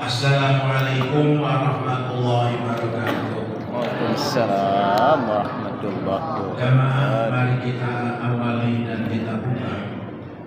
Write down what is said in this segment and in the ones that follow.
Assalamualaikum warahmatullahi wabarakatuh. Waalaikumsalam warahmatullahi wabarakatuh. Jamaah, mari kita awali dan kita buka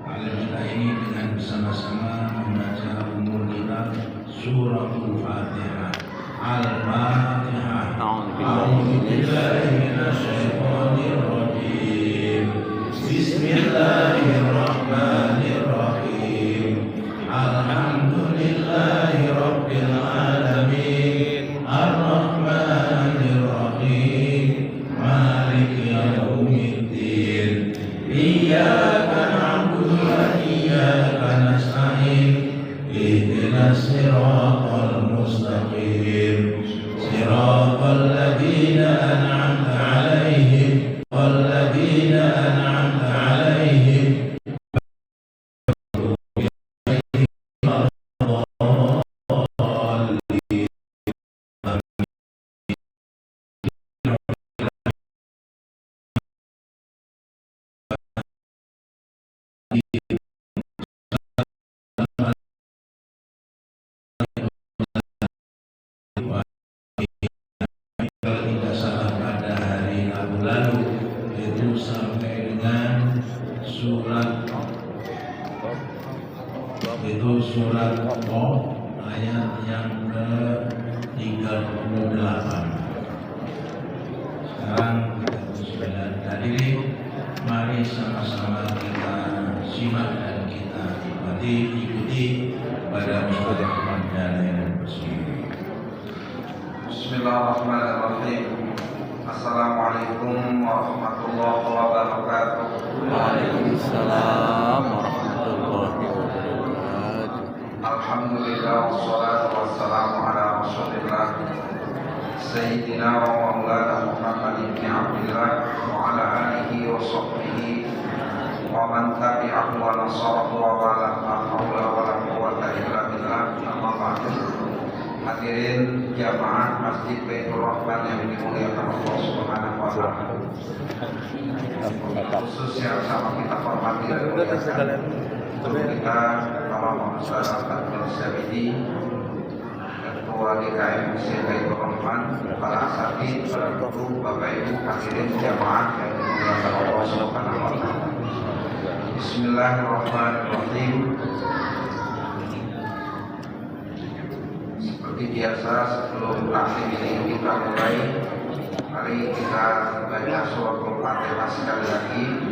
alim kita ini dengan bersama-sama membaca umur kita suratul Fatihah. Al-Fatihah. A'udzubillahi minasyaitonir rajim. Bismillahirrahmanirrahim. Alhamdulillahi rabbil alamin. Ar-Rahmanir Rahim. Maliki yaumiddin. Iyyaka na'budu wa iyyaka nasta'in. Ihdinas siratal mustaqim. Siratal ladzina an'amta 'alaihim walladzina an'amta 'alaihim. Kalau tidak salah pada hari Rabu lalu itu sampai dengan surat Qaf ayat yang ke-38. Sekarang kita sudah hadirin, mari sama-sama kita simak dan kita ikuti pada Ustaz Ahmad dan Bismillah. Bismillahirrahmanirrahim. Assalamualaikum warahmatullahi wabarakatuh. Waalaikumsalam warahmatullahi wabarakatuh. Alhamdulillah wassalatu wassalamu ala Rasulillah Sayyidina wa maulana Muhammad ibn Abdillah wa ala alihi wa sahbihi wa man tabi'ahu wa nasarahu wa wala hawla wa la quwwata illa billah. Amma ba'du. Hadirin jamaah Masjid Baitur Rahman yang dimuliakan Allah Subhanahu wa taala. Khusus yang sama kita hormati dan muliakan kita Bapak Ustaz Abdul Syabidi, Ketua DKM Masjid Baitur Rahman, para asatidz, para guru, Bapak Ibu hadirin jamaah yang dimuliakan Allah Subhanahu wa taala. Bismillahirrahmanirrahim. Seperti biasa sebelum taklim ini kita mulai, mari kita baca suratul Fatihah sekali lagi.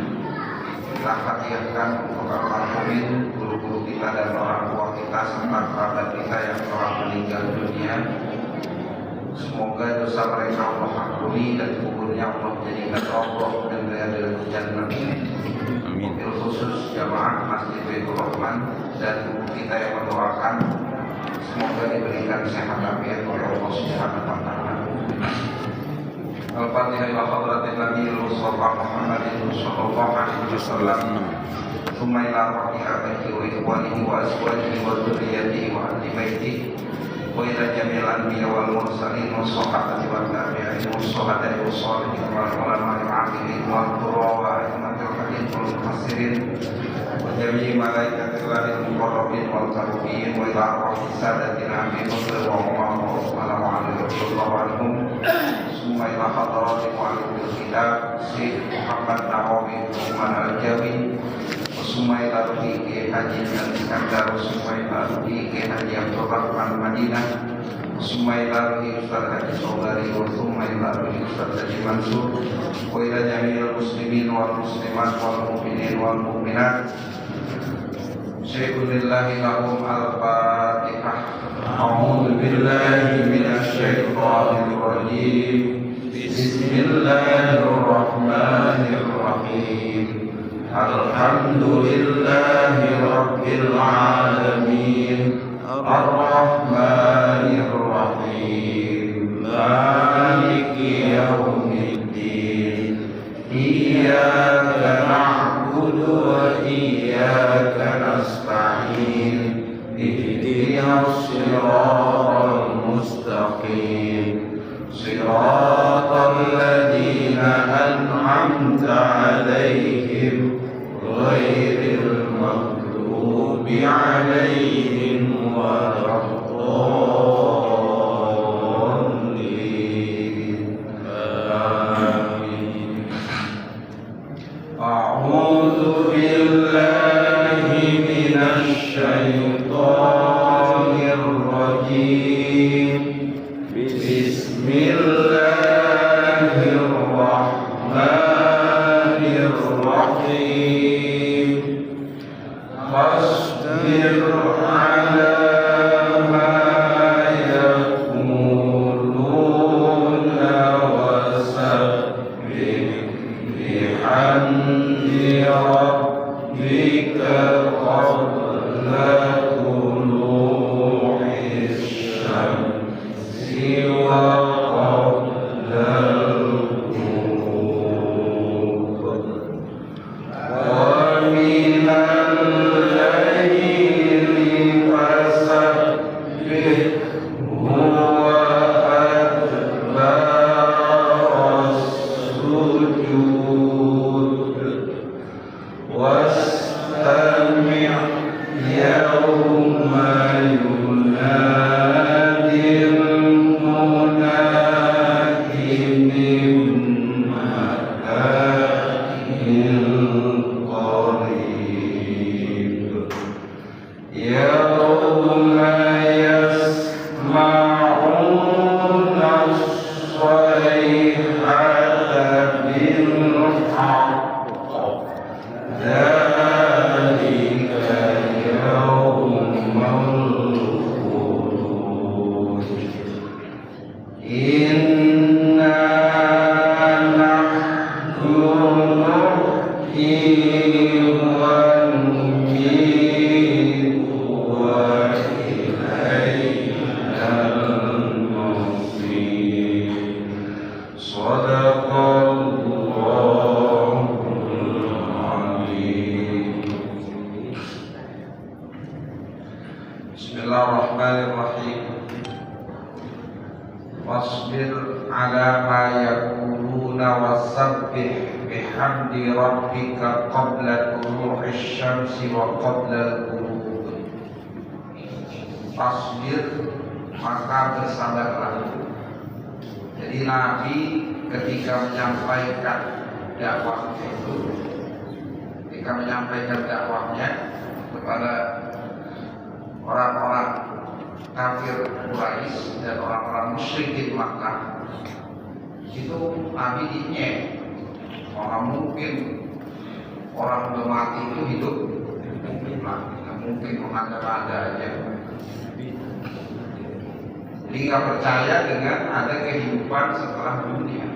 Kita fatihahkan untuk almarhumin guru-guru kita dan orang tua kita serta kerabat kita yang telah meninggal dunia. Semoga dosa mereka Allah ampuni dan kuburnya Allah jadikan Allah dan riyadil jannah. Amin. Khusus jamaah Masjid Baitur Rahman dan kita yang mendoakan semoga diberikan sehat afiat oleh Allah Subhanahu wa taala. Al-Fatihah ila hadratin Nabi Mustafa Muhammadin sallallahu alaihi wasallam. Tsumma ila rafi'atihi wa ikhwanihi wa azwajihi wa dzurriyyatihi wa ahli baitihi wa ila jami'il anbiya wal mursalin wa sahabati wa tabi'in wa shuhada'i wa shalihin wa ulama'i al-'amilin wa qurra imamatil hadith wal mufassirin wa jami'i malaikatillahi al-muqarrabin wal karibin wa ila arwahi sadatina Abi Bakr wa Umar radhiyallahu anhum. Summa ila hadrati mu'allifil kitab Syekh Muhammad Nawawi Uthman Al-Jawi. Summa ila ruhi Haji Al-Iskandar. Summa ila ruhi Haji Abdul Rahman Madinah. Summa ila ruhi Ustaz Haji Saudari. Summa ila ruhi Ustaz Haji Mansur. Wa ila jami'il muslimin wal muslimat wal mu'minin wal mu'minat. Syaikhunillahi lahum al-Fatihah. أعوذ بالله من الشيطان الرجيم بسم الله الرحمن الرحيم الحمد لله رب العالمين الرحمن الرحيم مالك يوم الدين إياك نعبد وإياك نستعين اهدنا الصراط المستقيم صراط الذين أنعمت عليهم غير المغضوب عليهم ولا الضالين آمين. أعوذ بالله من الشيطان الرجيم بسم الله الرحمن الرحيم فاصبر على ما يقولون وسبح بحمد ربك قبل طلوع الشمس وقبل الغروب ومن الليل فسبحه وأدبار السجود واستمع يوم ينادي المنادي من مكان قريب يوم يسمعون الصيحة بالحق ذلك يوم الخروج إنا نحن نحيي ونميت وإلينا المصير صدق الله العظيم. بسم الله الرحمن الرحيم واصبر على ما يقولون وسبح بحمد ربك قبل طلوع الشمس وقبل الغروب. Fasbir, maka bersabarlah. Jadi Nabi ketika menyampaikan dakwahnya itu, kepada orang-orang kafir Quraisy dan orang-orang musyrikin Makkah, itu Nabi dinyek. Orang mungkin orang udah mati itu hidup lagi, nggak mungkin mengada-ada aja. Jadi nggak percaya dengan ada kehidupan setelah dunia.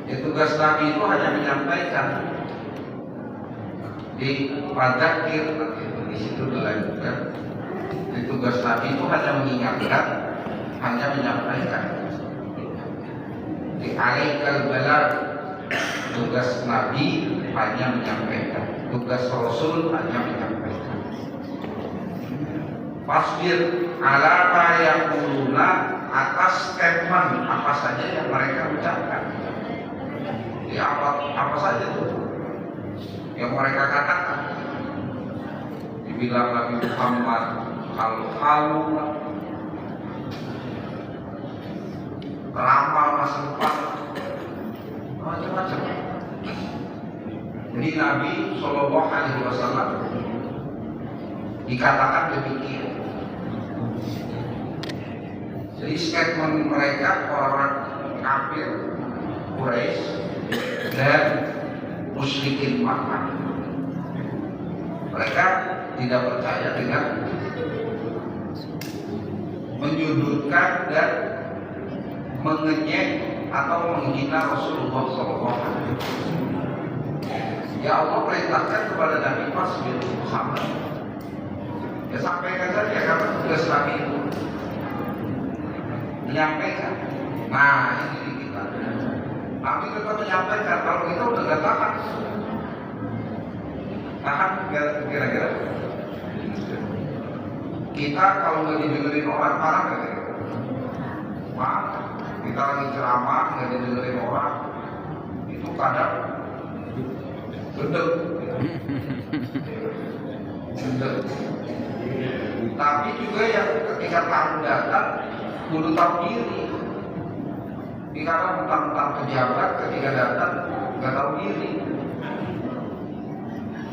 Ya, tugas Nabi itu hanya menyampaikan di Fadzakir, di situ dilanjutkan. Di tugas Nabi itu hanya mengingatkan, hanya menyampaikan. Di alaikal balagh, tugas Nabi hanya menyampaikan, tugas Rasul hanya menyampaikan. Fasbir ala ma yaquluna, atas statement apa saja yang mereka ucapkan. Ya, apa saja itu yang mereka katakan. Dibilang Nabi Muhammad halu-halu, ramal masa depan, macam-macam. Jadi Nabi Shallallahu Alaihi Wasallam dikatakan demikian. Jadi statement mereka orang-orang kafir Quraisy dan musyrikin Makkah, mereka tidak percaya dengan menyudutkan dan mengenyek atau menghina Rasulullah SAW. Ya Allah perintahkan kepada Nabi Fasbir Muhammad. Ya sampaikan saja karena tugas kami itu menyampaikan. Nah ini kita. Kami tetap menyampaikan kalau kita udah gak tahan. Tahan kira-kira. Kita kalau nggak didengerin orang parah nggak kira? Parah. Kita lagi ceramah nggak didengerin orang itu kadang gendek. Tapi juga yang ketika tamu datang kudu tahu diri. Kadang mentang-mentang pejabat ketika datang nggak tahu diri.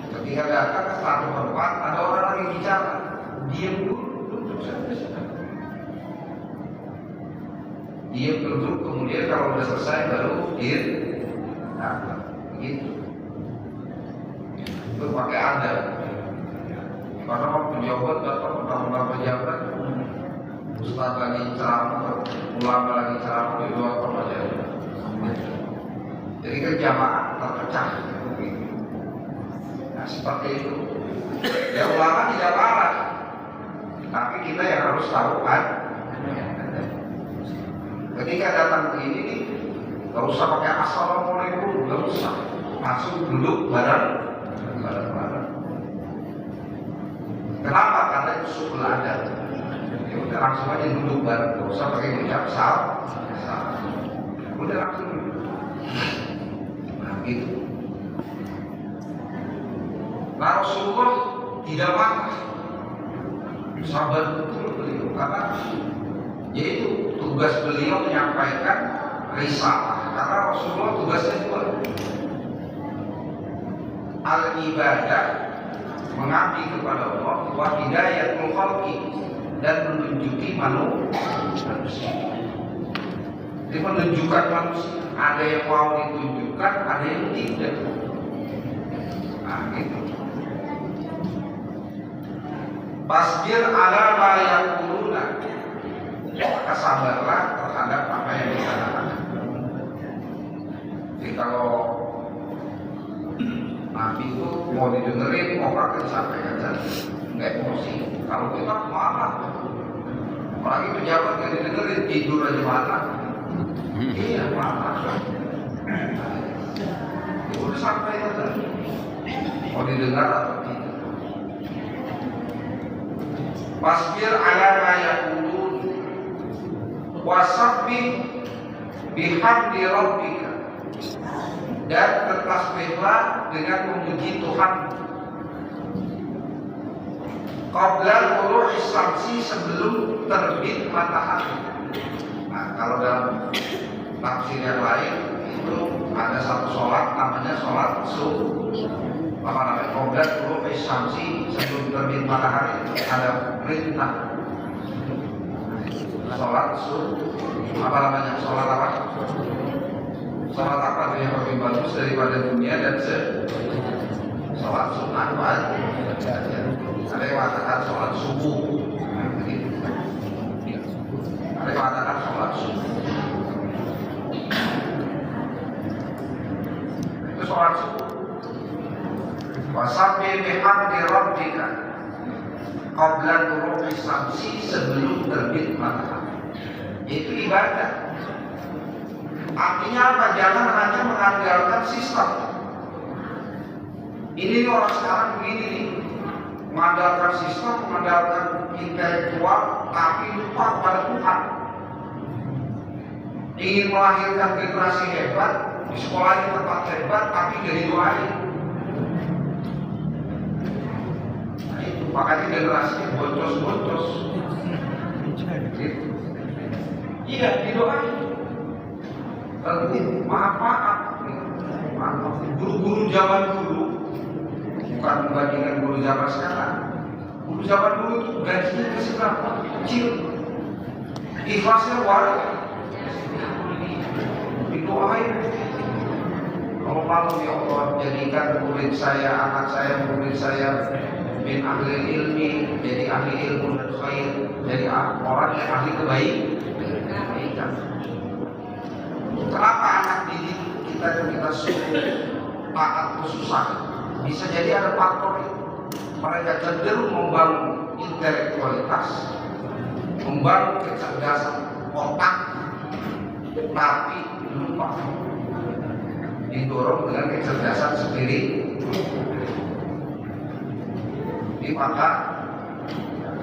Ketika datang ke satu tempat ada orang lagi bicara, diam dulu, duduk saja. Diam duduk, kemudian kalau sudah selesai baru datang. Gitu. Itu pakai adab. Karena pejabat datang mentang-mentang pejabat, ustaz lagi ceramah, ulama lagi ceramah, itu apa saja. Jadi kan jamaah terpecah. Nah seperti itu. Ya ulama tidak marah, tapi kita yang harus tahu kan. Ketika datang ke ini nih, gak usah pakai assalamualaikum, gak usah. Langsung duduk bareng. Kenapa? Karena itu suku adat. Ya udah langsung aja duduk bareng, gak usah pakai ucap salam. Udah langsung duduk. Nah gitu. Nah Rasulullah tidak marah, sabar betul beliau karena yaitu tugas beliau menyampaikan risalah. Karena Rasulullah tugasnya dua, al-ibadah mengabdi kepada Allah, wa hidayatul khalqi dan menunjuki manusia. Jadi menunjukkan manusia, ada yang mau ditunjukkan, ada yang tidak. Nah gitu. Fasbir ala ma yaquluna, maka sabarlah terhadap apa yang dikatakan. Jadi kalau Nabi itu mau didengerin, mau pakai sampaikan saja, nggak emosi. Kalau kita marah, apalagi pejabat yang didengerin tidur aja marah. Iya marah. Udah sampaikan saja, mau didengar atau tidak. Fasbir ala ma yaqulun wasabbih bihamdi rabbika, dan bertasbihlah dengan memuji Tuhan qabla tulu'is syamsi, sebelum terbit matahari. Nah, kalau dalam tafsir yang lain itu ada satu sholat namanya sholat subuh. Apa namanya? Qabla tulu'is syamsi, sebelum terbit matahari, ada perintah sholat subuh. Apa namanya? Sholat apa? Sholat apa yang lebih bagus daripada dunia dan sholat sunnah wajib. Ada yang mengatakan sholat subuh, ada yang mengatakan sholat subuh. Itu sholat subuh. Wasabbih bihamdi rabbika qabla tulu'is syamsi, sebelum terbit matahari. Itu ibadah. Artinya apa? Jangan hanya mengandalkan sistem. Ini orang sekarang begini nih, mengandalkan sistem, mengandalkan intelektual, tapi lupa pada Tuhan. Ingin melahirkan generasi hebat, di sekolah di tempat hebat, tapi jadi doain. Nah itu, makanya generasinya boncos-boncos. Iya, didoain. Maaf. Guru-guru zaman dulu, bukan membandingkan guru zaman sekarang. Guru zaman dulu itu gajinya seberapa? Kecil. Ikhlasnya warga. Didoain. Kalau malam ya Allah, jadikan murid saya, anak saya, murid saya min ahli ilmi, jadi ahli ilmu dan khair, jadi orang yang ahli kebaikan. Kenapa anak didik kita suruh taat susah? Bisa jadi ada faktor itu. Mereka cenderung membangun intelektualitas, membangun kecerdasan otak, tapi lupa didorong dengan kecerdasan spiritual. Jadi maka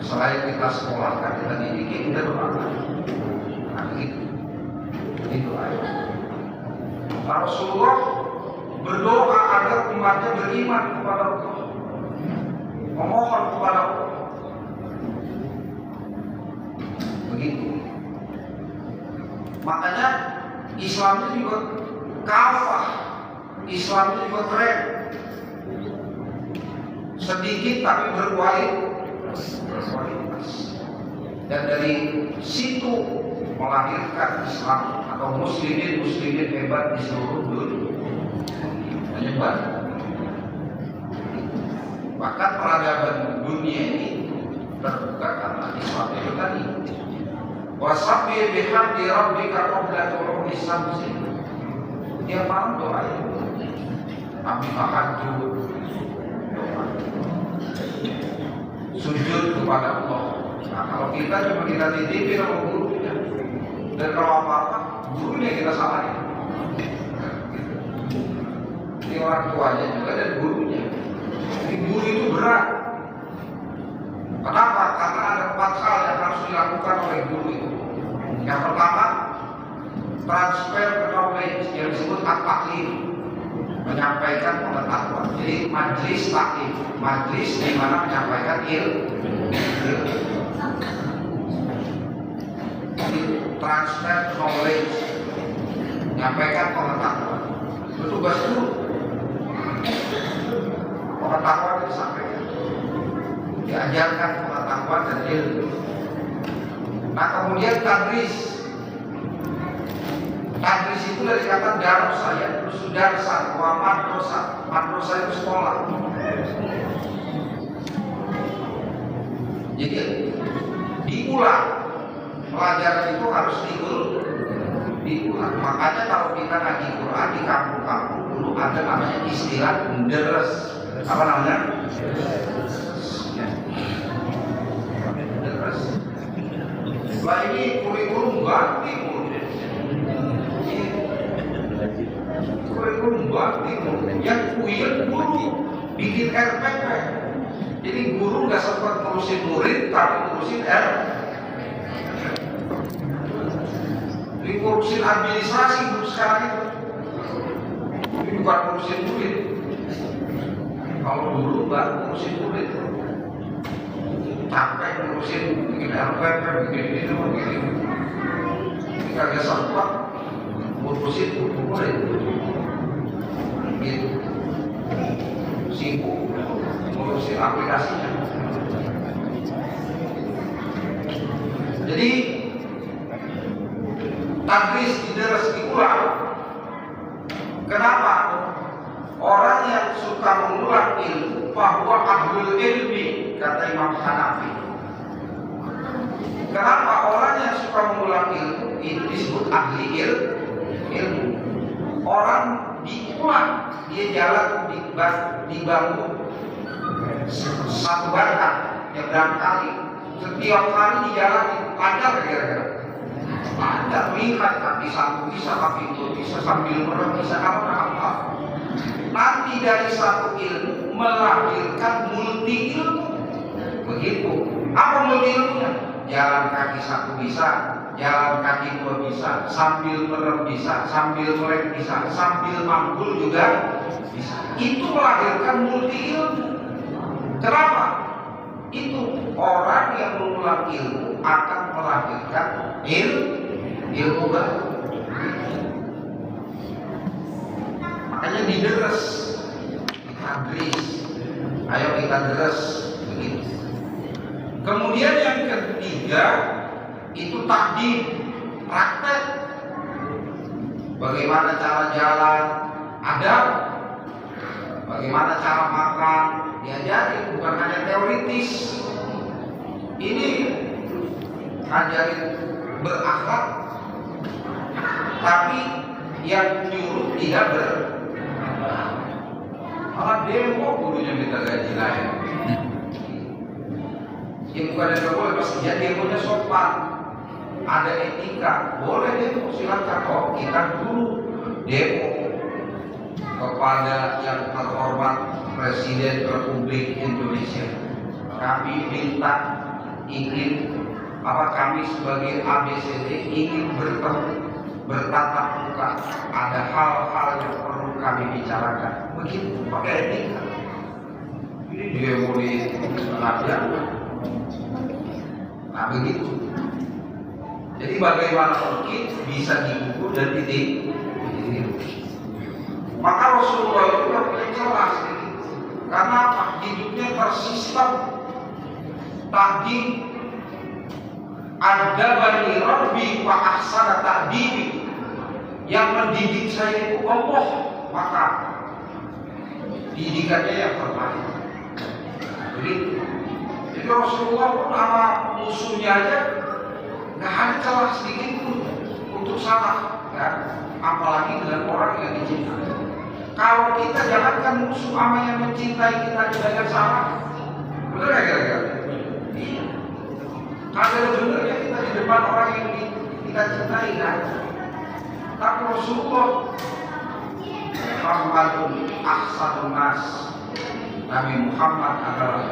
selain kita sekolahkan, kita didikin, kita doakan. Nah, itu aja. Rasulullah berdoa agar umatnya beriman kepada Allah, memohon kepada Allah. Begitu. Makanya Islam itu juga kafah, Islam itu juga keren. Sedikit tapi berkualitas. Dan dari situ melahirkan Islam atau muslimin hebat di seluruh dunia. Menyebar. Bahkan peradaban dunia ini terbuka karena Islam itu tadi. Wasabbih bihamdi rabbika qabla tulu'i syamsi. Dia malam doa itu. Tapi tahajud, doa. Sujud kepada Allah. Nah, kalau kita cuma kita titipin sama gurunya, dan kalau apa-apa gurunya kita salahin. Ini orang tuanya juga dan gurunya. Ini guru itu berat. Kenapa? Karena ada 4 hal yang harus dilakukan oleh guru itu. Yang pertama, transfer knowledge yang disebut at-ta'lim, menyampaikan pengetahuan. Jadi majlis taklim, majlis di mana menyampaikan ilmu. Jadi transfer knowledge, menyampaikan pengetahuan. Itu tugas guru. Pengetahuan disampaikan, diajarkan pengetahuan dan ilmu. Nah kemudian tadris. Tadris itu dari kata darosa, ya, terus darsa, wa madrasah. Madrasah itu sekolah. Jadi diulang. Pelajaran itu harus diulang. Makanya kalau kita ngaji Quran di kampung-kampung dulu ada namanya istilah deres. Apa namanya? Deres. Setelah ini kurikulum ganti yang kuil guru bikin RPP. Jadi guru nggak sempat ngurusin murid tapi ngurusin ngurusin administrasi guru sekarang itu. Ini bukan ngurusin murid. Kalau dulu baru ngurusin murid, capek ngurusin bikin RPP, bikin kagak sempat ngurusin murid. Gitu. Sibuk ngurusin aplikasinya. Jadi tadris dideres diulang. Kenapa? Orang yang suka mengulang ilmu bahwa ahlul ilmi, kata Imam Hanafi. Kenapa orang yang suka mengulang ilmu itu disebut ahli ilmu? Orang diulang, dia jalan dibangun satu batang yang berapa kali, setiap kali di jalan lancar kira-kira. Lancar, lihat kaki satu bisa, kaki itu bisa, sambil merem bisa, apa. Nanti dari satu ilmu melahirkan multi ilmu. Begitu. Apa multi ilmunya? Jalan kaki satu bisa, jalan kaki dua bisa, sambil merem bisa, sambil melek bisa, sambil manggul juga bisa. Itu melahirkan multi ilmu. Kenapa? Itu orang yang mengulang ilmu akan melahirkan ilmu baru. Makanya dideres, ditadris. Ayo kita deres begitu. Kemudian yang ketiga itu takdim, praktek. Bagaimana cara jalan, adab. Bagaimana cara makan, diajari, bukan hanya teoritis. Ini ajarin berakhlak, tapi yang nyuruh tidak malah demo gurunya minta gaji lain. Yang bukan yang boleh, pasti jadi demonya sopan, ada etika, boleh demo, silakan. Oh, kita dulu demo kepada yang terhormat Presiden Republik Indonesia. Kami minta kami sebagai ABCD ingin bertatap muka. Ada hal-hal yang perlu kami bicarakan. Begitu pakai etika. Ini dia boleh pengajar. Nah begitu. Jadi bagaimana mungkin bisa digugur dan ditiru. Maka Rasulullah itu punya celah. Karena apa? Hidupnya tersistem. Tadi ada bani Rabbi wa ahsana ta'dibi, yang mendidik saya itu Allah, maka didikannya yang terbaik. Jadi Rasulullah pun sama musuhnya aja nggak ada celah sedikit pun untuk salah, kan? Apalagi dengan orang yang dicintai. Kalau kita jangankan musuh sama yang mencintai kita juga yang salah, benar ya kira-kira? Iya. Ada benernya kita di depan orang yang kita cintai, kan? Tapi Rasulullah Muhammadun ahsanun nas, Nabi Muhammad adalah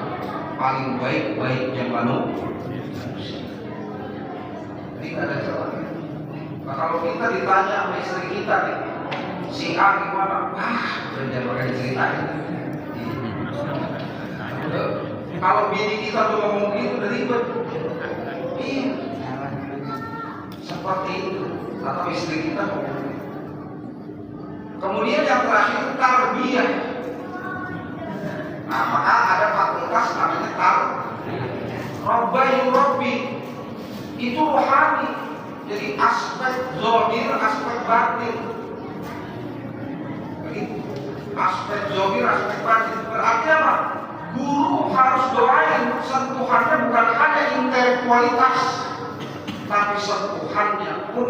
paling baik-baiknya manusia. Tidak ada celah. Nah, kalau kita ditanya sama istri kita nih, si A gimana? Jangan pakai ceritain. Kalau bini kita tuh ngomong gitu udah ribet. Iya, seperti itu. Atau istri kita ngomong. Kemudian yang terakhir tarbiyah. Nah, maka ada fakultas namanya Rabbi. Itu rohani. Jadi aspek zahir, aspek batin. Begitu. Aspek zahir, aspek batin. Berarti apa? Guru harus doain sentuhannya bukan hanya intelektualitas, tapi sentuhannya pun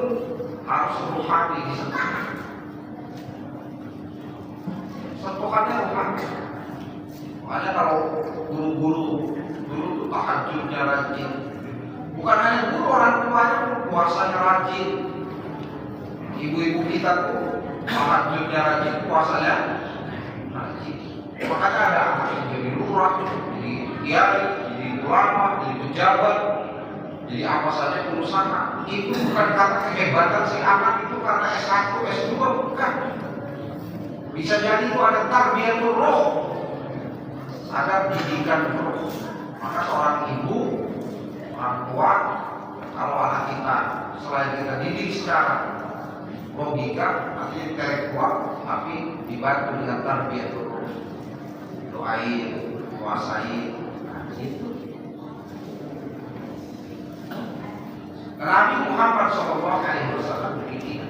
harus rohani. Sentuhannya rohani. Makanya kalau guru-guru dulu tuh tahajudnya rajin, bukan hanya guru, orang tuanya pun puasanya rajin. Ibu-ibu kita tuh tahajudnya rajin, puasanya rajin. Makanya ada anak yang jadi lurah, jadi kiai, jadi ulama, jadi pejabat, jadi apa saja urusan. Itu bukan karena kehebatan si anak itu karena S1, S2, bukan. Bisa jadi itu ada tarbiyatul roh, ada didikan roh. Maka seorang ibu, orang tua, kalau anak kita selain kita didik secara logika, artinya intelektual, tapi dibantu dengan tarbiyatul roh. Doain, kuasai, itu. Nabi Muhammad SAW begini.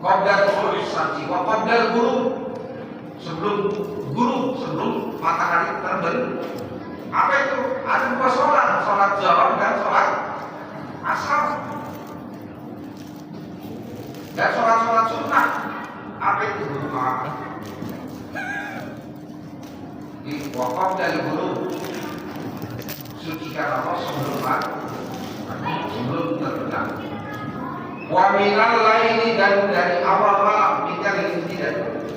Qabla tulu'i syamsi wa qabla sebelum matahari terbenam. Apa itu? Ada dua sholat zuhur dan sholat asar. Dan sholat sunnah. Apa itu? Di wakaf dari guru sucikan Allah sebelum terbenam. Wa minal laili, dan dari awal malam dari tidak.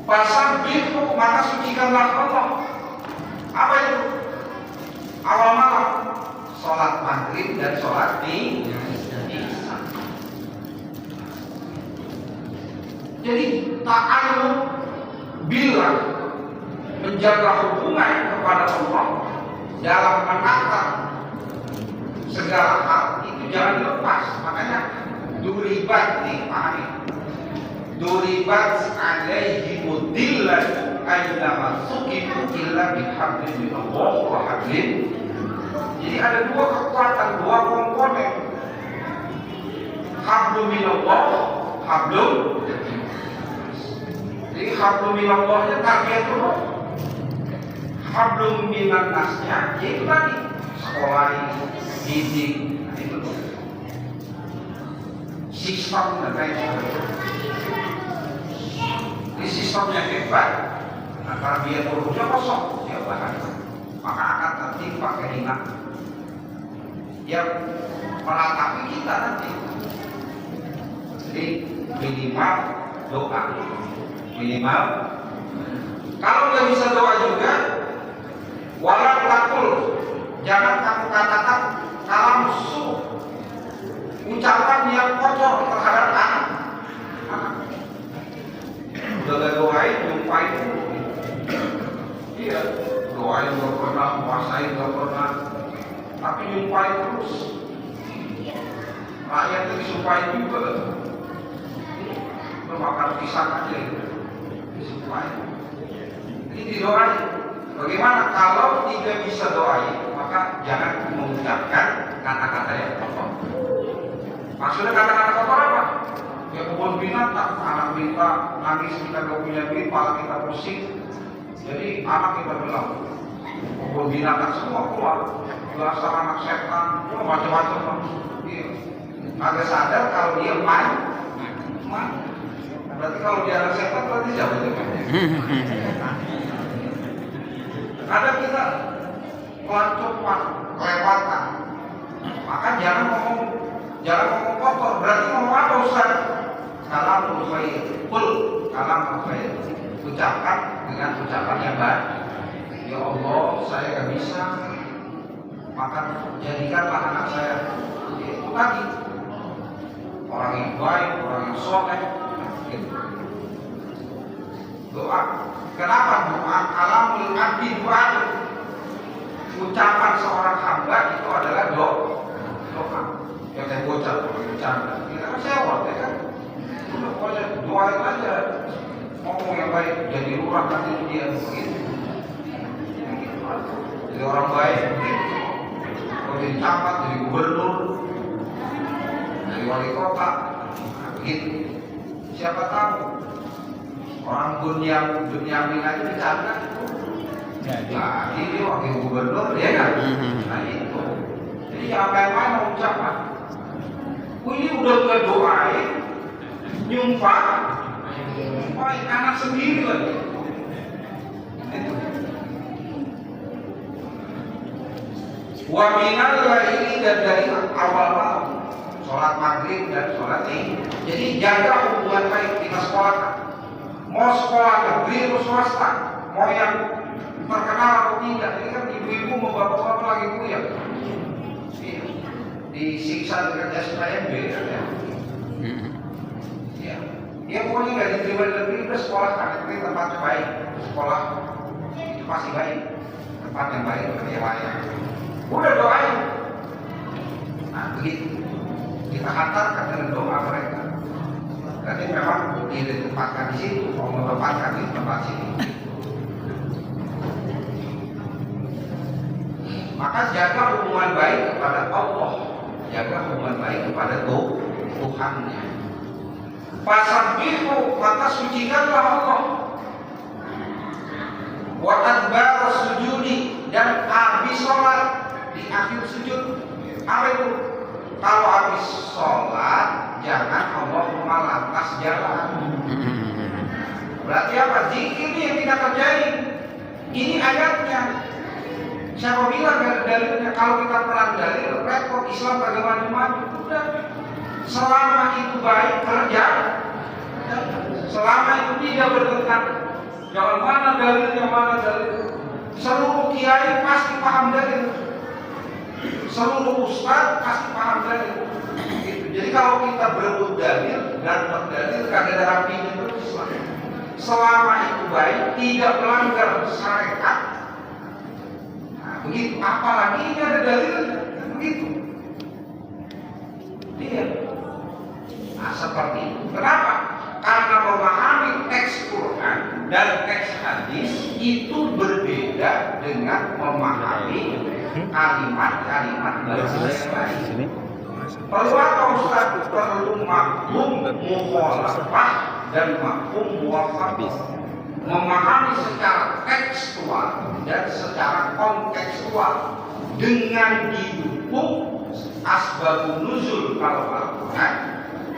Fasabbihhu, maka sucikanlah Allah. Apa itu? Awal malam sholat maghrib dan sholat isya. Jadi ta'alluq bila menjaga hubungan kepada Allah dalam menakar segala hal itu jangan lepas. Makanya duribat dipahami, duribat alaihi mudillatu aina sukitu illa bihablin min Allah wa hablin. Jadi ada dua kekuatan, dua komponen, hablum min Allah, hablum. Jadi hablum minallahnya targetnya hablum minan nasnya, yaitu tadi sekolah, didik, itu tuh sistem dan lain sebagainya. Ini sistemnya hebat, antara dia turunnya kosong, dia bahan, maka akan tertimpa kehinaan yang meratapi kita nanti. Jadi minimal doa, minimal. Kalau nggak bisa doa juga, walau takul, jangan kamu katakan kalam su, ucapan yang kotor terhadap anak. Udah gak doain, nyumpain dulu. Iya, doain gak pernah, puasain gak pernah, tapi nyumpain terus. Rakyat itu disumpahin juga. Lu makan pisang aja gitu, disumpahin. Ini didoain. Bagaimana kalau tidak bisa doain, maka jangan mengucapkan kata-kata yang kotor. Maksudnya kata-kata kotor apa? Ya kebun binatang, anak minta nangis, kita gak punya duit, kepala kita pusing. Jadi anak kita bilang kebun binatang semua keluar, dasar anak setan, macam-macam. Iya. Agak sadar kalau dia main. Berarti kalau dia anak setan berarti siapa itu? Ada kita pelancopan, kelewatan. Maka jangan ngomong kotor. Berarti ngomong apa Ustaz? Kalam khair, kul kalam khair. Ucapkan dengan ucapan yang baik. Ya Allah, saya gak bisa, maka jadikanlah anak saya itu tadi orang yang baik, orang yang soleh. Gitu. Doa. Kenapa doa? Kalamul abdi doa. Ucapan seorang hamba itu adalah doa. Yang saya bocah, bercanda. Kita kan sewot, ya kan? Udah pokoknya doain aja. Ngomong yang baik, jadi lurah nanti dia begitu. Jadi orang baik, begitu. Kalau jadi camat, jadi gubernur, jadi wali kota, begitu. Siapa tahu orang Bunyamin aja bercanda. Nah, ini wakil gubernur, ya kan? Nah itu. Jadi apa yang main mau ucapan? Ini udah gue doain, nyumpahin anak sendiri lagi. Itu. Wa minal laili, dan dari awal malam, sholat maghrib dan sholat isya. Jadi jaga hubungan baik kita sekolahkan. Mau sekolah negeri atau swasta, mau yang terkenal atau tidak. Ini kan ibu-ibu mau bapak-bapak lagi kuliah. Disiksa dengan SPMB kan ya. Ya. Dia pokoknya nggak diterima di negeri, udah sekolah kan negeri tempat baik, sekolah itu pasti baik, tempat yang baik kerja layak. Udah doain. Nah begitu kita hantarkan dengan doa mereka. Jadi memang ditempatkan di situ, mau menempatkan di tempat sini. Maka jaga hubungan baik kepada Allah, jaga hubungan baik kepada Tuhannya. Fasabbihu, maka sucikanlah Allah. Wa adbar sujudi, dan habis sholat, di akhir sujud. Apa itu? Kalau habis sholat, jangan Allahumma lantas jalan. Berarti apa? Zikir ini yang kita kerjain. Ini ayatnya. Siapa bilang dalilnya? Kalau kita perang dalil, repot, Islam kagak maju-maju. Udah. Selama itu baik, kerja. Selama itu tidak bertentangan. Jangan mana dalilnya, mana dalil. Seluruh kiai pasti paham dalil. Seluruh ustaz pasti paham dalil. Gitu. Jadi kalau kita berebut dalil dan berdalil, kagak ada rapinya terus. Selama itu baik, tidak melanggar syariat. Begitu, apalagi ini ada dalilnya, begitu. Iya. Nah, seperti itu. Kenapa? Karena memahami teks Quran dan teks hadis itu berbeda dengan memahami kalimat-kalimat bahasa yang lain. Perlu apa Ustaz? Perlu mafhum mukhalafah dan mafhum muwafaqah. memahami secara tekstual dan secara kontekstual dengan didukung asbabun nuzul kalau Al-Quran,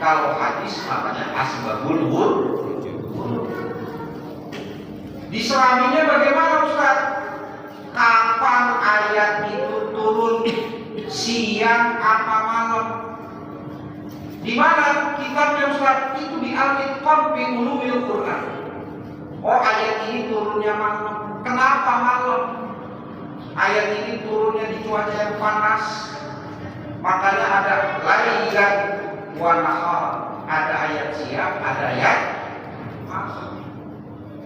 kalau hadis namanya asbabul wurud. Diselaminya bagaimana Ustaz? Kapan ayat itu turun, siang apa malam? Di mana kitabnya Ustaz? Itu di Al-Itqan fi Ulumil Quran. Oh, ayat ini turunnya malam. Kenapa malam? Ayat ini turunnya di cuaca yang panas. Makanya ada lailan wa nahar. Ada ayat siang, ada ayat malam.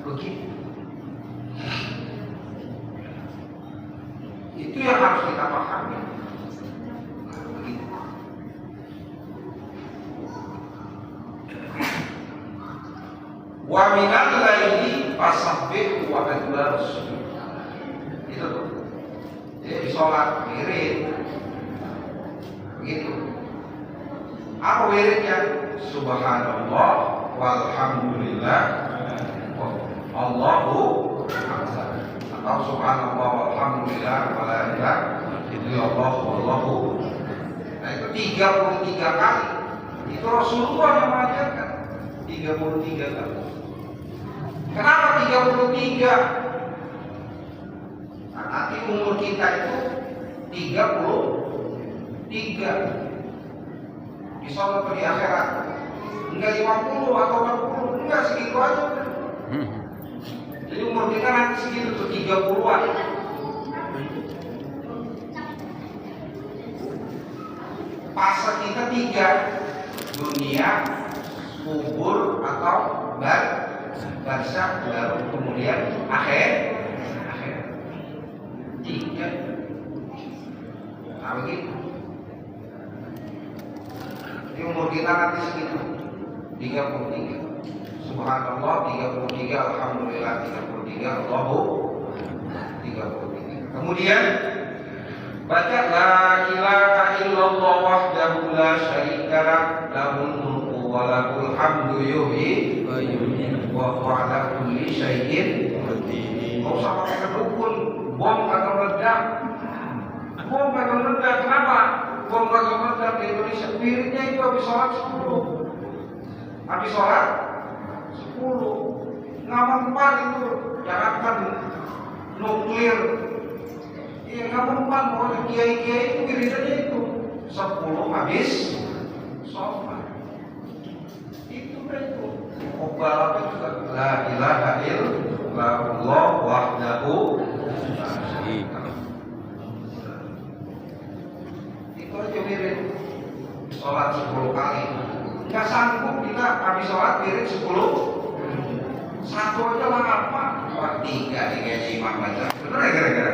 Begitu. Itu yang harus kita pahami. Begitu. Wa minal laili fasabbih wa adbar sujud. Itu tuh. Jadi sholat wirid. Begitu. Apa wiridnya? Subhanallah walhamdulillah Allahu akbar. Atau subhanallah walhamdulillah wala ilaha illallah wallahu. Nah itu 33 kali. Itu Rasulullah yang mengajarkan 33 kali. Kenapa 33? Nah, nanti umur kita itu 33. Di sholat di akhirat enggak 50 atau 60, enggak segitu aja. Jadi umur kita nanti segitu tuh 30-an. Fase kita 3, dunia, kubur atau barzakh, baru kemudian akhir. 3. Nah begitu. Jadi umur kita nanti segitu 33. Subhanallah 33, alhamdulillah 33, Allahu 33. Kemudian baca la ilaha illallah wahdahu la syarikalah lahul mulku wa lahul hamdu yuhyi wa yumiitu wa huwa ala kulli syai'in qadir. Mau sama kayak dukun, bom kagak meledak. Bom kagak meledak, kenapa? Bom kagak meledak di Indonesia. Wiridnya itu habis sholat 10. Habis sholat 10. Nggak mempan itu, jangankan nuklir. Iya nggak mempan, pokoknya kiai-kiai itu wiridannya itu 10 habis sholat. Itu kan itu. Obat juga la ilaha illallah wahdahu. Itu aja wirid. Sholat 10 kali. Nggak sanggup kita habis sholat wirid 10. Satu aja lah apa? Wah 3 digaji imam baca. Bener ya kira-kira?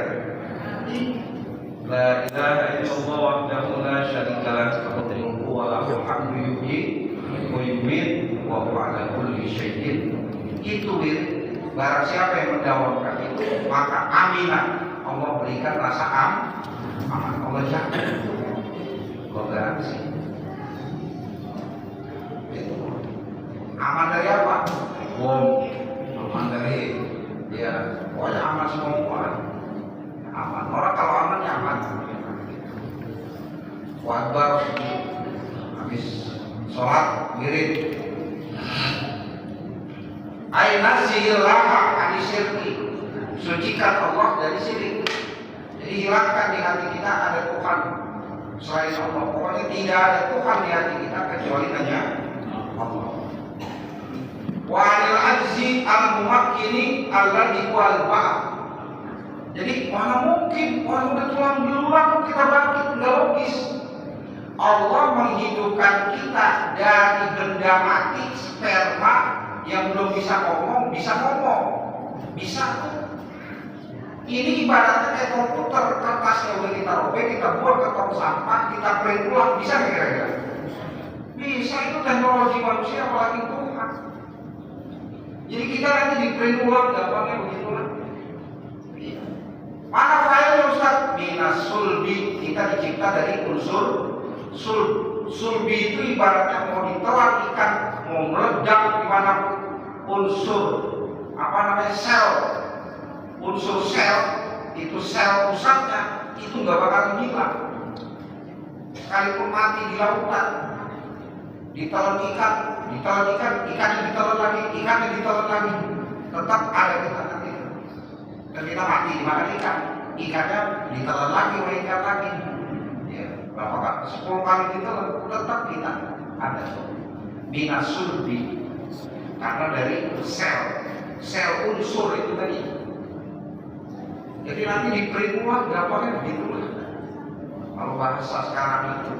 La ilaha illallah wahdahu la syarikalah lahul mulku wa lahul hamdu yuhyi wa yumiitu wa huwa ala kulli syai'in. Itu wirid. Barang siapa yang mendawamkan itu, maka aminah. Allah berikan rasa aman. Allah jamin. Allah garansi. Itu. Aman dari apa? Bom. Aman dari pokoknya aman semua. Aman. Orang kalau aman nyaman. Wabar habis sholat wirid. Aina zihillaha anisyirki. Sucikan Allah dari syirik. Jadi hilangkan di hati kita ada Tuhan selain Allah. Pokoknya tidak ada Tuhan di hati kita kecuali hanya Allah. Wa anil ajzi al-mumakkini alladhi huwal ba'd. Jadi mana mungkin orang udah tulang belulang kita bangkit, nggak logis. Allah menghidupkan kita dari benda mati, sperma yang belum bisa ngomong. Bisa tuh. Ini ibaratnya kayak komputer, kertasnya udah kita robek, kita buang ke tong sampah, kita print ulang, bisa nggak kira-kira? Bisa, itu teknologi manusia apalagi Tuhan. Jadi kita nanti di print ulang, gampangnya begitulah. Mana filenya Ustaz? Minas sulbi, kita dicipta dari unsur sulbi itu ibaratnya mau ditelan ikan, mau meledak dimanapun unsur sel, unsur sel itu sel pusatnya itu nggak bakal hilang. Sekalipun mati di lautan, ditelan ikan, ikannya ditelan lagi, tetap ada kita nanti. Dan kita mati dimakan ikan, ikannya ditelan lagi oleh ikan lagi. Ya, berapa kali? 10 kali ditelan, tetap kita ada. Minas sulbi, karena dari sel unsur itu tadi. Jadi nanti di perimulah gampangnya begitulah. Kalau bahasa sekarang itu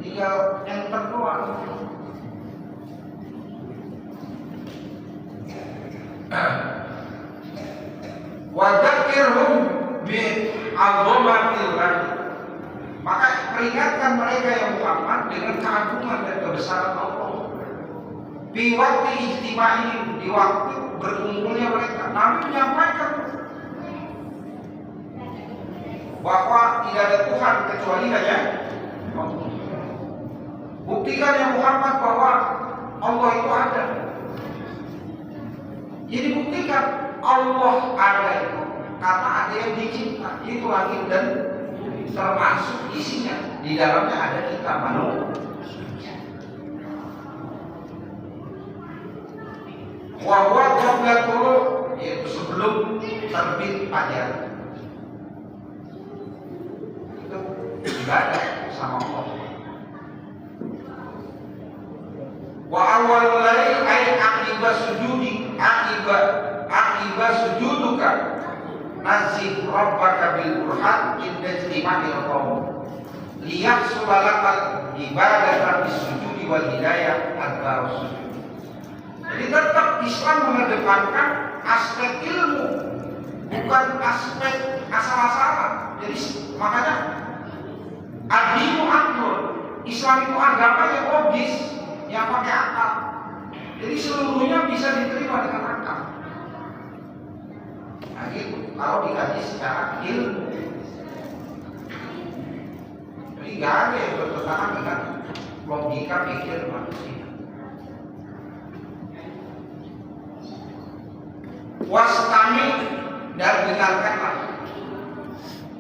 tinggal yang terdoa. Wadzakirhum bi'azamatil lahi. Maka peringatkan mereka yang Muhammad dengan keagungan dan kebesaran Allah. Di waktu ijtima'ihim, di waktu berkumpulnya mereka, Nabi menyampaikan bahwa tidak ada Tuhan kecuali hanya Allah. Buktikan ya Muhammad bahwa Allah itu ada. Jadi buktikan Allah ada itu karena ada yang dicipta, itu langit dan termasuk isinya, di dalamnya ada kita manusia. Wahwa qablatul, yaitu sebelum terbit fajar. Itu ibadah sama Allah. Wa awwalul lail ay aqiba sujudi, aqiba sujuduka nazih rabbaka bil burhan inda ijtima'il qawm liyahsul lakal ibadatan bis sujudi wal hidayah adbar sujud. Jadi tetap Islam mengedepankan aspek ilmu, bukan aspek asal-asalan. Jadi makanya ad-dinu aqlun, Islam itu agama yang logis, yang pakai akal. Jadi seluruhnya bisa diterima dengan akal. Nah gitu, kalau dikaji secara ilmu. Jadi nggak ada yang bertentangan dengan logika pikir manusia. Wastami, dan dengarkanlah.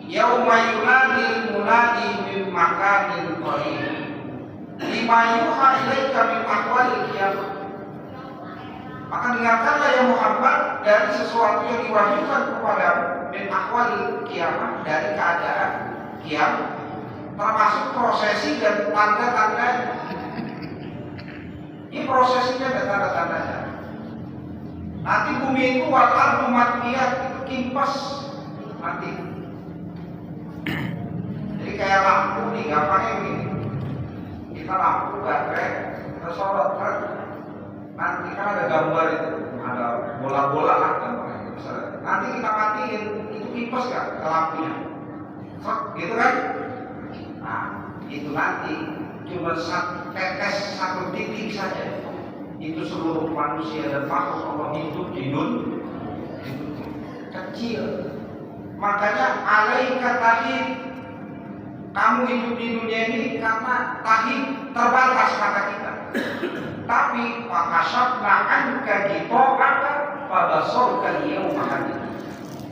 Yauma yunadil munadi min makanin qarib lima yuha ilaika min ahwalil qiyamah. Maka dengarkanlah ya Muhammad dari sesuatu yang diwahyukan kepadamu min ahwalil qiyamah, dari keadaan kiamat, termasuk prosesi dan tanda-tanda. Ini prosesinya dan tanda-tandanya. Nanti bumi itu wal ardu matiyat, itu kimpas nanti. Jadi kayak lampu nih, gampangnya begini. Kita lampu baterai, kita sorot kan. Nanti kan ada gambar itu, ada bola-bola lah gampangnya. Nanti kita matiin, itu kimpas gak ke lampunya? Gitu kan? Nah, itu nanti cuma satu titik saja. Itu seluruh manusia dan makhluk Allah hidup di dunia kecil. Makanya alaika tahid, kamu hidup di dunia ini karena tahid terbatas mata kita. Tapi pakasabna anka gita'aka fabasarka al-yawma hadid.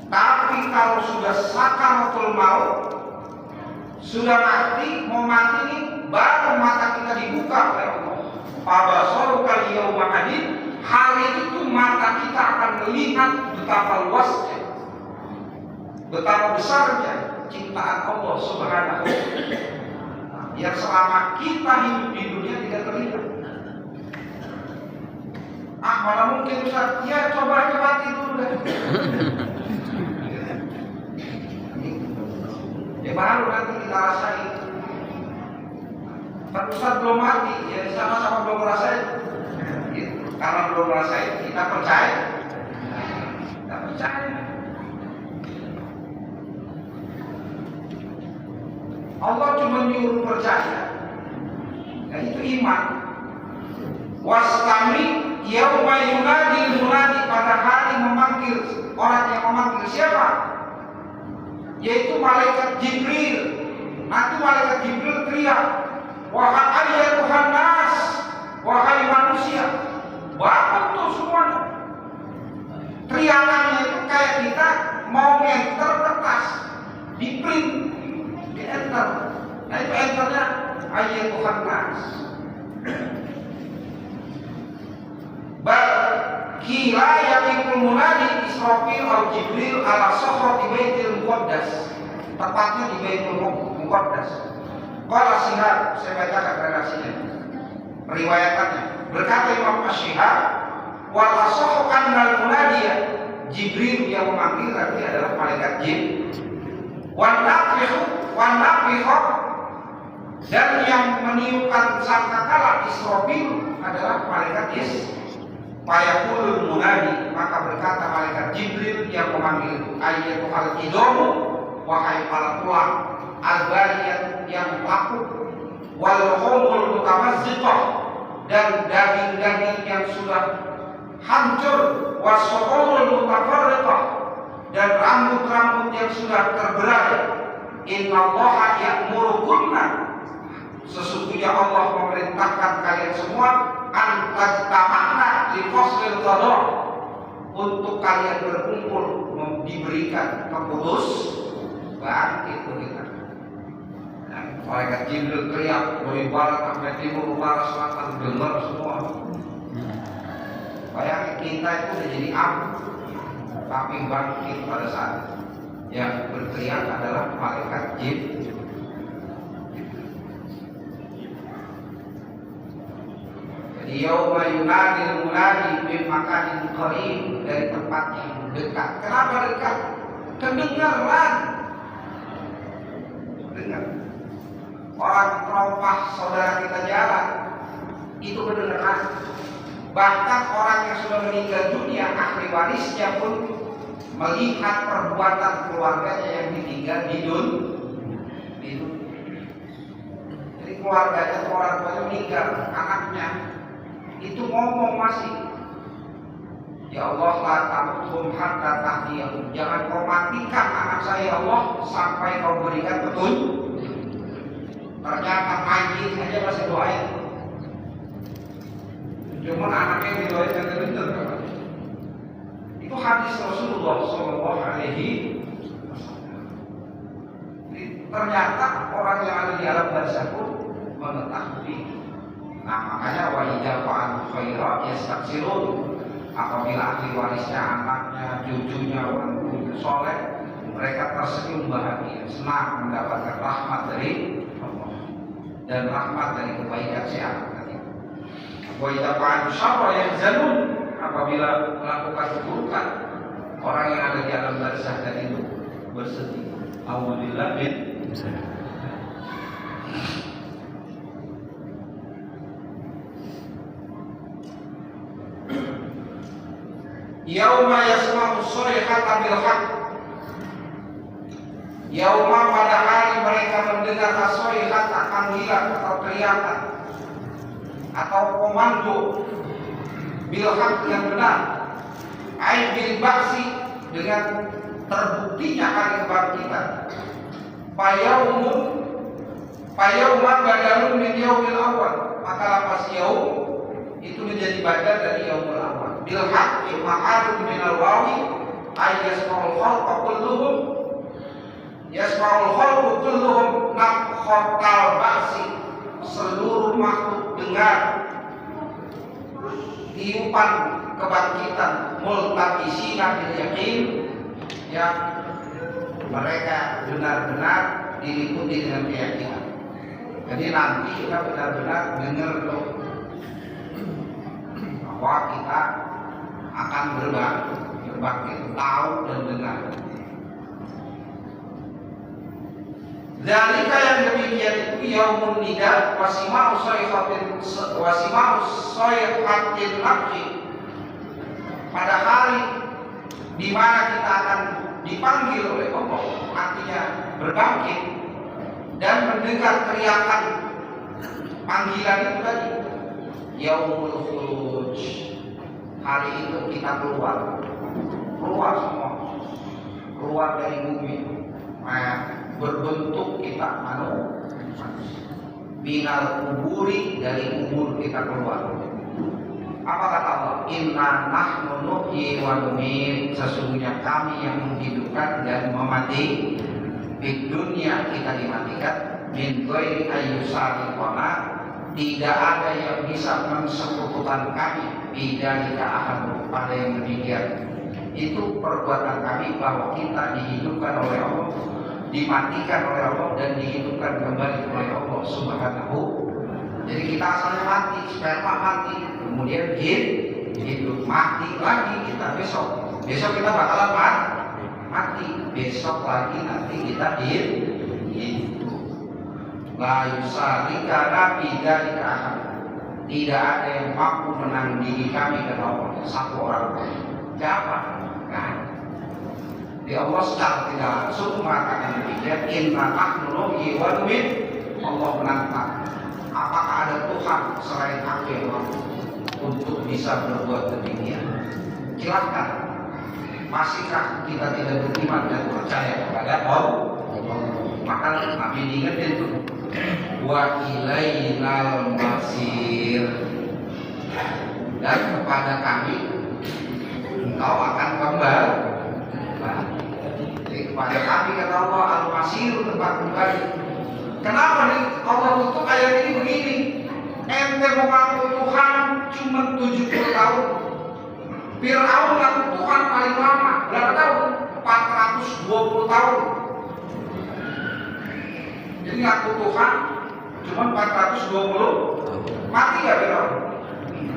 Tapi kalau sudah sakaratul maut, sudah mati, mau mati nih, baru mata kita dibuka oleh Allah. Fabasarka al-yawma hadid. Hari itu mata kita akan melihat betapa luasnya, betapa besarnya ciptaan Allah Subhanahu wa ta'ala yang selama kita hidup di dunia tidak terlihat. Mana mungkin Ustaz? Ya coba aja mati dulu deh. Ya baru nanti kita rasain. Kan Ustaz belum mati, ya sama-sama belum ngerasain. Gitu. Karena belum ngerasain, kita percaya. Kita percaya. Allah cuma nyuruh percaya. Dan itu iman. Wastami yauma yunadil munadi, pada hari memanggil orang yang memanggil siapa? Yaitu malaikat Jibril. Nanti malaikat Jibril teriak, wahai ayyuhan nas, wahai manusia, bangun tuh semuanya. teriakannya itu kayak kita mau enter kertas di print, di enter. Nah itu enternya ayat Tuhan nas. Kila yakikul munadi Israfil al Jibril ala sohrati Baitul Muqaddas, tepatnya di Baitul Muqaddas. Qala Shihab, saya bacakan relasinya, riwayatannya. Berkata Imam Ash-Shihab, wal asahu annal munadiya Jibril yang memanggil berarti adalah malaikat jin. Wan nafihu dan yang meniupkan sangkakala Israfil adalah malaikat Is. Fayaqulul munadi, maka berkata malaikat Jibril yang memanggil itu, ayyatuhal idomu, wahai para tulang, al-bariyat yang laku, wal khumul mutamazziqah, dan daging-daging yang sudah hancur, wasu'ulul mutafarriqah, dan rambut-rambut yang sudah terberai. Innallaha ya'murukunna, sesungguhnya Allah memerintahkan kalian semua antajtama'na li faslil qada, untuk kalian berkumpul diberikan keputus bangkit kita. Nah, malaikat Jibril teriak dari barat sampai timur, utara, selatan, dengar semua. Bayangin kita itu udah jadi api, tapi bangkit pada saat yang berteriak adalah malaikat Jibril. Yauma yunadil munadi min makanin qarib, dari tempat yang dekat. Kenapa dekat? Kedengaran. Dengar. Orang terompah saudara kita jalan itu kedengaran. Bahkan orang yang sudah meninggal dunia, ahli warisnya pun melihat perbuatan keluarganya yang ditinggal di dunia. Jadi keluarganya, orang tuanya meninggal, anaknya itu ngomong masih, ya Allah la tamuthum hatta tahdiyahum, jangan kau matikan anak saya ya Allah sampai kau berikan petunjuk. Ternyata mayit aja masih doain, cuma anaknya yang didoain kagak bener kan? Itu hadis Rasulullah Shallallahu Alaihi Wasallam. Ternyata orang yang ada di alam barzakh pun mengetahui. Nah makanya wajib fa'al khairat yastaghfirun, apabila ahli warisnya, anaknya, cucunya orang soleh, mereka tersenyum bahagia, senang mendapatkan rahmat dari Allah dan rahmat dari kebaikan si anak tadi. Wajib fa'al syarra yahzanun, apabila melakukan keburukan, orang yang ada di alam barzakh tadi itu bersedih. Alhamdulillah bin Yauma yasma'u shayhata bil haqq, yauma pada hari mereka mendengar as-shayhata, panggilan atau teriakan atau komando, bil haqq yang benar, ai bil ba'si, dengan terbuktinya hari kebangkitan. Fayauma badalun min yaumil awal, maka lapas yaum itu menjadi badal dari yaumul awal. Bil haqqi ma'aruf minal wawi ay yasma'ul khalqa kulluhum, yasma'ul khalqu kulluhum nafkhatal ba'si, seluruh makhluk dengar tiupan kebangkitan, multabisina bil yaqin, yang mereka benar-benar diliputi dengan keyakinan. Jadi nanti kita benar-benar dengar loh bahwa kita akan berbangkit, tahu dan dengar. Zalika yang demikian itu yaumun nida wasima'u sayhatin nafsi, pada hari di mana kita akan dipanggil oleh Allah, artinya berbangkit dan mendengar teriakan panggilan itu tadi. Yaumul khuruj, hari itu kita keluar semua, keluar dari bumi, berbentuk kita minal kuburi, dari kubur kita keluar. Apa kata Allah? Inna nahnu nuhyi wa numit. Sesungguhnya kami yang menghidupkan dan memati. Di dunia kita dimatikan. Min ghairi ayyusariqona. Tidak ada yang bisa mensekutukan kami. Bidzalika ahad, pada yang demikian. Itu perbuatan kami bahwa kita dihidupkan oleh Allah, dimatikan oleh Allah, dan dihidupkan kembali oleh Allah Subhanahu. Jadi kita asalnya mati, sperma mati, kemudian hidup, mati lagi kita besok kita bakalan mati, besok lagi nanti kita hidup. La yusarikana bidzalika ahad. Tidak ada yang mampu menandingi kami kata Allah, satu orang pun. Siapa? Kan? Di Allah secara tidak langsung mengatakan demikian. Inna nahnu nuhyi wa numit. Allah menantang. Apakah ada Tuhan selain Aku yang mampu untuk bisa berbuat demikian? Silahkan. Masihkah kita tidak beriman dan percaya kepada Allah? Maka Nabi diingetin itu. Wa ilainal masir. Dan kepada kami engkau akan kembali. Jadi kepada kami kata Allah al-masir, tempat kembali. Kenapa nih Allah tutup ayat ini begini? Ente mau ngaku Tuhan cuma 70 tahun. Fir'aun ngaku Tuhan paling lama berapa tahun? 420 tahun. Jadi ngaku Tuhan cuma 420. Mati gak Fir'aun?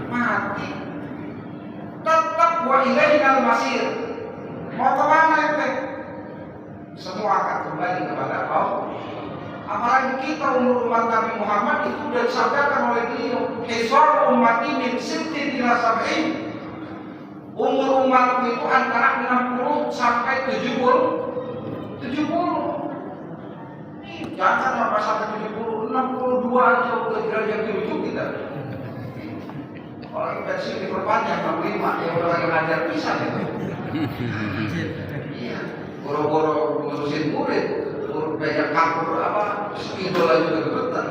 Mati. Tetap wa ilainal masir. Mau kemana ente? Semua akan kembali kepada Allah. Apalagi kita umat Nabi Muhammad itu sudah disampaikan oleh beliau. Hisar ummati min sittin ila sab'in. Umur umatku itu antara 60 sampai 70. Jangan sampai 70, 62 aja udah derajat 7 kita. Kalau pensiun diperpanjang 65, ya udah lagi ngajar bisa gitu. Iya, boro-boro ngurusin murid, banyak kapur apa, idola juga gemetar.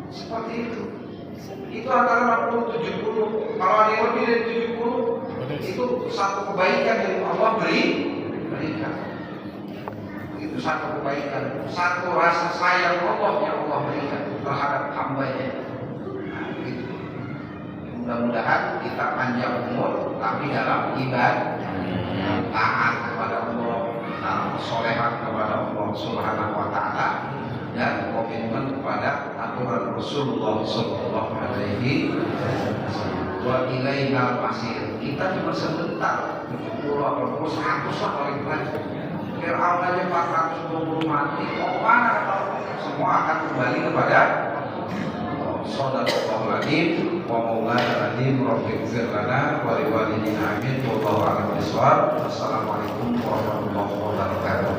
Seperti itu. Itu antara 60 70. Kalau ada yang lebih dari 70, itu satu kebaikan yang Allah berikan. Itu satu kebaikan, satu rasa sayang Allah yang Allah berikan terhadap hamba-Nya. Mudah-mudahan kita panjang umur tapi dalam ibadah, taat kepada Allah, dalam solehan kepada Allah Subhanahu wa Ta'ala, dan komitmen kepada aturan Rasulullah Sallallahu Alaihi Wasallam. Wa ilainal masir. Kita cuma sebentar, 70 atau 100 lah paling banyak. Fir'aun aja 420 mati, mau kemana kata Allah? Semua akan kembali kepada Shadaqallahul Adzim wa maulana adzim rabbighfir lana wa liwalidina amin wallahu a'lam bishawab. Assalamualaikum warahmatullahi wabarakatuh.